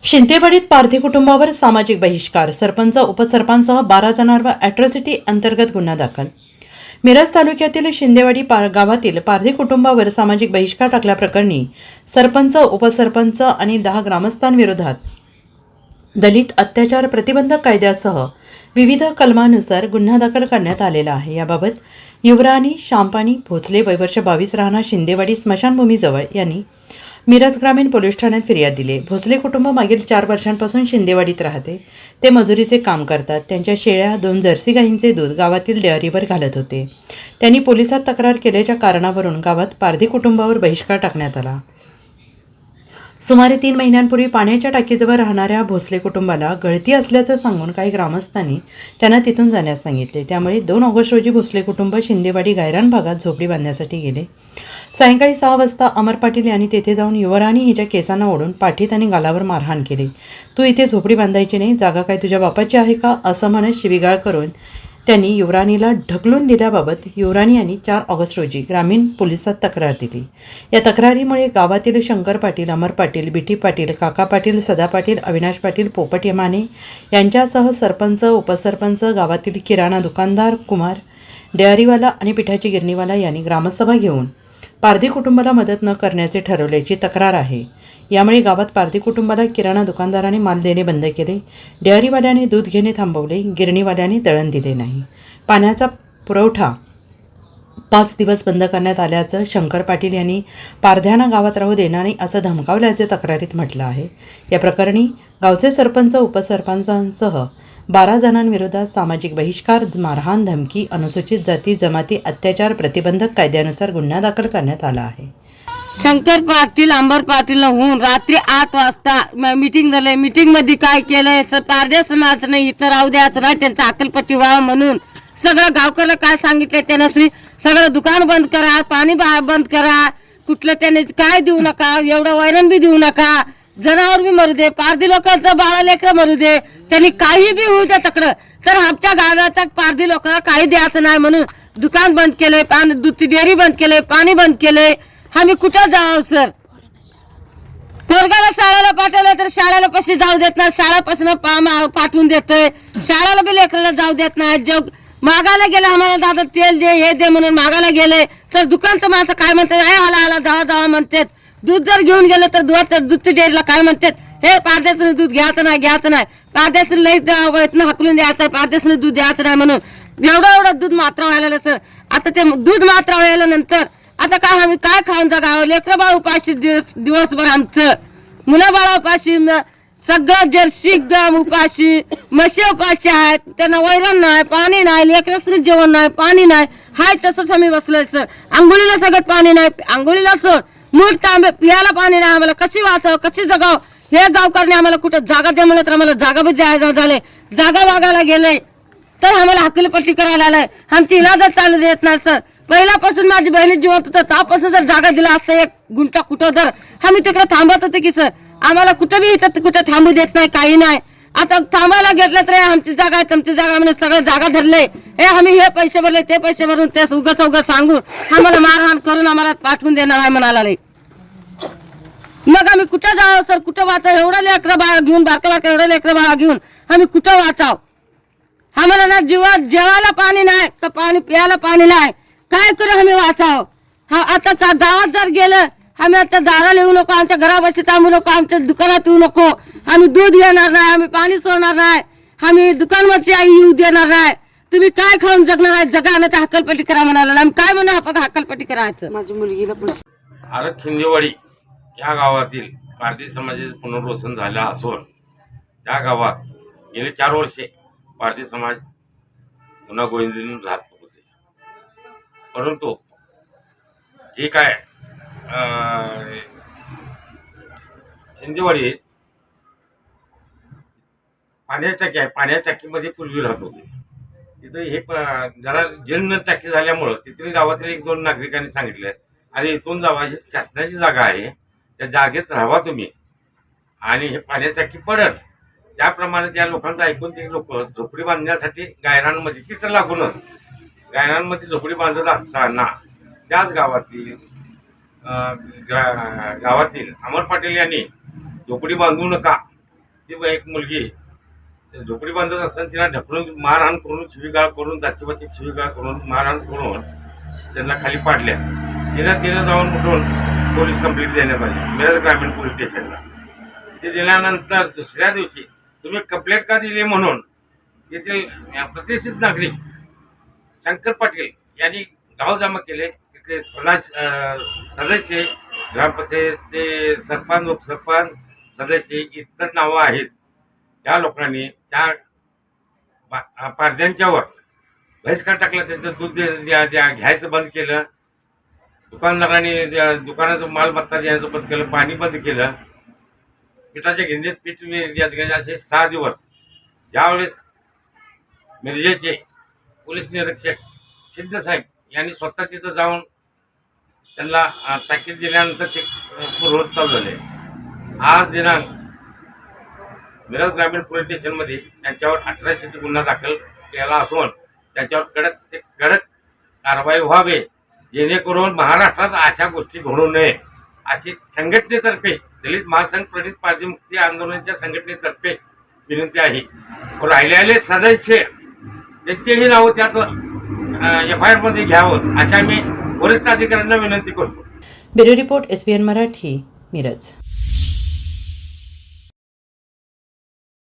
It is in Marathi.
शिंदेवाडीत पारधी कुटुंबावर सामाजिक बहिष्कार, सरपंच उपसरपंचसह 12 जणांवर अॅट्रॉसिटी अंतर्गत गुन्हा दाखल. मिरज तालुक्यातील शिंदेवाडी गावातील पारधी कुटुंबावर सामाजिक बहिष्कार टाकल्याप्रकरणी सरपंच, उपसरपंच आणि 10 ग्रामस्थांविरोधात दलित अत्याचार प्रतिबंधक कायद्यासह विविध कलमानुसार गुन्हा दाखल करण्यात आलेला आहे. याबाबत युवराणी शांपानी भोसले वय वर्ष 22 राहणार शिंदेवाडी स्मशानभूमीजवळ यांनी मिरज ग्रामीण पोलीस ठाण्यात फिर्याद दिली. भोसले कुटुंब मागील 4 वर्षांपासून शिंदेवाडीत राहते. ते मजुरीचे काम करतात. त्यांच्या शेळ्या 2 जर्सी गायींचे दूध गावातील डेअरीवर घालत होते. त्यांनी पोलिसात तक्रार केल्याच्या कारणावरून गावात पारधी कुटुंबावर बहिष्कार टाकण्यात आला. सुमारे 3 महिन्यांपूर्वी पाण्याच्या टाकीजवळ राहणाऱ्या भोसले कुटुंबाला गळती असल्याचं सांगून काही ग्रामस्थांनी त्यांना तिथून जाण्यास सांगितले. त्यामुळे 2 ऑगस्ट रोजी भोसले कुटुंब शिंदेवाडी गायरान भागात झोपडी बांधण्यासाठी गेले. सायंकाळी 6 वाजता अमर पाटील यांनी तेथे जाऊन युवराणी हिच्या केसांना ओढून पाठीत आणि गालावर मारहाण केली. तू इथे झोपडी बांधायची नाही, जागा काय तुझ्या बापाची आहे का, असं म्हणत शिवीगाळ करून त्यांनी युवराणीला ढकलून दिल्याबाबत युवराणी यांनी 4 ऑगस्ट रोजी ग्रामीण पोलिसात तक्रार दिली. या तक्रारीमुळे गावातील शंकर पाटील, अमर पाटील, बिटी पाटील, काका पाटील, सदा पाटील, अविनाश पाटील, पोपट यमाने यांच्यासह सरपंच, उपसरपंच, गावातील किराणा दुकानदार, कुमार, डेअरीवाला आणि पिठाची गिरणीवाला यांनी ग्रामसभा घेऊन पारधी कुटुंबाला मदत न करण्याचे ठरवल्याची तक्रार आहे. यामुळे गावात पारधी कुटुंबाला किराणा दुकानदाराने माल देणे बंद केले, डेअरीवाल्याने दूध घेणे थांबवले, गिरणीवाल्याने दळण दिले नाही. पाण्याचा पुरवठा 5 दिवस बंद करण्यात आल्याचं शंकर पाटील यांनी पारध्यांना गावात राहू देणार नाही असं धमकावल्याचे तक्रारीत म्हटलं आहे. या प्रकरणी गावचे सरपंच, उपसरपंचांसह 12 जणांविरोधात सामाजिक बहिष्कार, मारहाण, धमकी, अनुसूचित जाती जमाती अत्याचार प्रतिबंधक कायद्यानुसार गुन्हा दाखल करण्यात आला आहे. शंकर पाटील, अंबर पाटील होऊन रात्री 8 वाजता मीटिंग झालंय. मीटिंग मध्ये काय केलंय, पारध्या समाज नाही इथं राहू द्यायचं नाही, त्यांचं अक्कलपट्टी व्हावं म्हणून सगळं गावकऱ्याला काय सांगितलंय त्यांना, सगळं दुकान बंद करा, पाणी बंद करा, कुठलं त्याने काय देऊ नका, एवढं वैरण बी देऊ नका, जनावर बी मरू दे, पारधी लोकांचं बाळा लेकरं मरू दे, त्यांनी काही बी होऊ द्या तकडं, तर आमच्या गावाच्या पारधी लोकांना काही द्यायचं नाही म्हणून दुकान बंद केलंय, दूधची डेअरी बंद केलंय, पाणी बंद केलंय. आम्ही कुठं जाऊ सर? पोरगाला शाळेला पाठवलं तर शाळेला पैसे जाऊ देत नाही, शाळेपासून पाठवून देतोय, शाळेला बी लेकराला जाऊ देत नाही. जग मागायला गेलं, आम्हाला दादा तेल दे, हे दे म्हणून मागायला गेले तर दुकानचं माणसं काय म्हणतात, आला जावा जावा म्हणतात. दूध जर घेऊन गेलं तर दूधच्या डेअरीला काय म्हणतात, हे पारद्याचं दूध घ्यायचं नाही, पारद्याचं लई हकलून द्यायचं, पारद्याचं दूध द्यायचं नाही म्हणून एवढं दूध मात्रा व्हायला सर. आता ते दूध मात्रा व्हायला नंतर आता काय आम्ही काय खाऊन जगावं? लेकरं बाळ उपाशी, दिवसभर आमचं मुलं बाळा उपाशी, सगळं जर्सी गाम उपाशी, म्हशी उपाशी आहेत, त्यांना वैरण नाही, पाणी नाही, लेकरांचं जेवण नाही, पाणी नाही, हाय तसंच आम्ही बसलोय सर. आंघोळीला सगळं पाणी नाही, आंघोळीला सोड, मूठ तांबे पियाला पाणी नाही. आम्हाला कशी वाचावं, कशी जगावं? हे गावकऱ्यांनी आम्हाला कुठं जागा दे म्हणलं तर आम्हाला जागा बी द्यायला झाले, जागा वागायला गेले तर आम्हाला हक्कलपट्टी करायला आलाय. आमची इलाजच चालू देत नाही सर. पहिल्यापासून माझी बहिणी जिवंत होतं, त्यापासून जर जागा दिला असतं 1 गुंठा कुठं तर आम्ही तिकडे थांबत होते की सर. आम्हाला कुठं बी इथं कुठं थांबू देत नाही, काही नाही. आता थांबायला घेतलं तर आमची जागा आहे, तुमची जागा म्हणजे सगळं जागा धरले. हे आम्ही हे पैसे भरले, ते पैसे भरून ते उगाच सांगून आम्हाला मारहाण करून आम्हाला पाठवून देणार आहे म्हणाला. मग आम्ही कुठं जावं सर? कुठं वाचावं? एवढं लेकरं बाळा घेऊन, बारका एवढं लेकरं बाळा घेऊन आम्ही कुठं वाचाव? आम्हाला ना जेवायला पाणी नाही, का पाणी प्यायला पाणी नाही, काय करू आम्ही वाचाव? हा आता का गावात जर गेलं, आम्ही आता दाराला येऊ नको, आमच्या घरापाशी थांबू नको, आमच्या दुकानात येऊ नको, आम्ही दूध घेणार नाही, आम्ही पाणी सोडणार नाही, आम्ही दुकानवरची आई येऊ देणार नाही. तुम्ही काय खाऊन जगणार आहे? जगा नाही तर हक्कलपट्टी करा म्हणाला. आम्ही काय म्हणा आपण हक्कलपट्टी करायचं? माझी मुलगीला पण आरग खिंदेवाडी या गावातील पारधी समाजाचे पुनर्वसन झाले असून त्या गावात गेले 4 वर्षे पारधी समाज गुन्हा गोविंदीने राहत होते. परंतु जे काय शिंदेवाडी पाण्याच्या टाकी आहे, पाण्याच्या टाकीमध्ये पूर्वी राहत होते. तिथं हे जरा जीर्ण टाकी झाल्यामुळं तिथील गावातील 1-2 नागरिकांनी सांगितलं, अरे इथून जावा, ही शासनाची जागा आहे, त्या जागेत राहावा तुम्ही आणि हे पाण्याची टाकी पडत. त्याप्रमाणे त्या लोकांचं ऐकून ते लोक झोपडी बांधण्यासाठी गायरांमध्ये तिथं लागूनच गायरांमध्ये झोपडी बांधत असताना त्याच गावातील अमर पाटील यांनी झोपडी बांधू नका, ती एक मुलगी झोपडी बांधत असताना तिला ढकलून मारहाण करून शिवीगाळ करून जातीपाती शिवीगाळ करून मारहाण करून त्यांना खाली पाडल्या. तिनं जाऊन उठून पोलीस कंप्लेंट देण्यात आली मिरज ग्रामीण पोलीस स्टेशनला. ते दिल्यानंतर दुसऱ्या दिवशी तुम्ही कंप्लेंट का दिली म्हणून तेथील प्रतिष्ठित नागरिक शंकर पाटील यांनी गाव जमा केले. तिथले सदस्य ग्रामपंचायत ते सरपंच उपसरपंच सदस्य इतर नावं आहेत. त्या लोकांनी त्या पारद्यांच्यावर बहिष्कार टाकला. त्यांचं दूध घ्यायचं बंद केलं. दुकानदारांनी दुकानाचं मालमत्ता द्यायचं बंद केलं. पाणी बंद केलं. पिठाच्या गिरणीत पीठ असे 6 दिवस. ज्यावेळेस मिरजेचे पोलीस निरीक्षक सिद्ध साहेब यांनी स्वतः तिथं जाऊन त्यांना ताकीद दिल्यानंतर ते पूर्ववत चालू झाले. आज दिनांक मिरज ग्रामीण पोलीस स्टेशनमध्ये त्यांच्यावर 1800 गुन्हा दाखल केला असून त्यांच्यावर कडक कारवाई व्हावे, जेणेकरून महाराष्ट्रात अशा गोष्टी घडू नये अशी संघटनेतर्फे दलित महासंघ प्रणित पारधी मुक्ती आंदोलनाच्या संघटनेतर्फे विनंती आहे. राहिलेले सदस्य त्यांचेही नाव त्यात FIR मध्ये घ्यावं अशा मी वरिष्ठ अधिकाऱ्यांना विनंती करतो. Bureau report SBN Marathi, Miraj.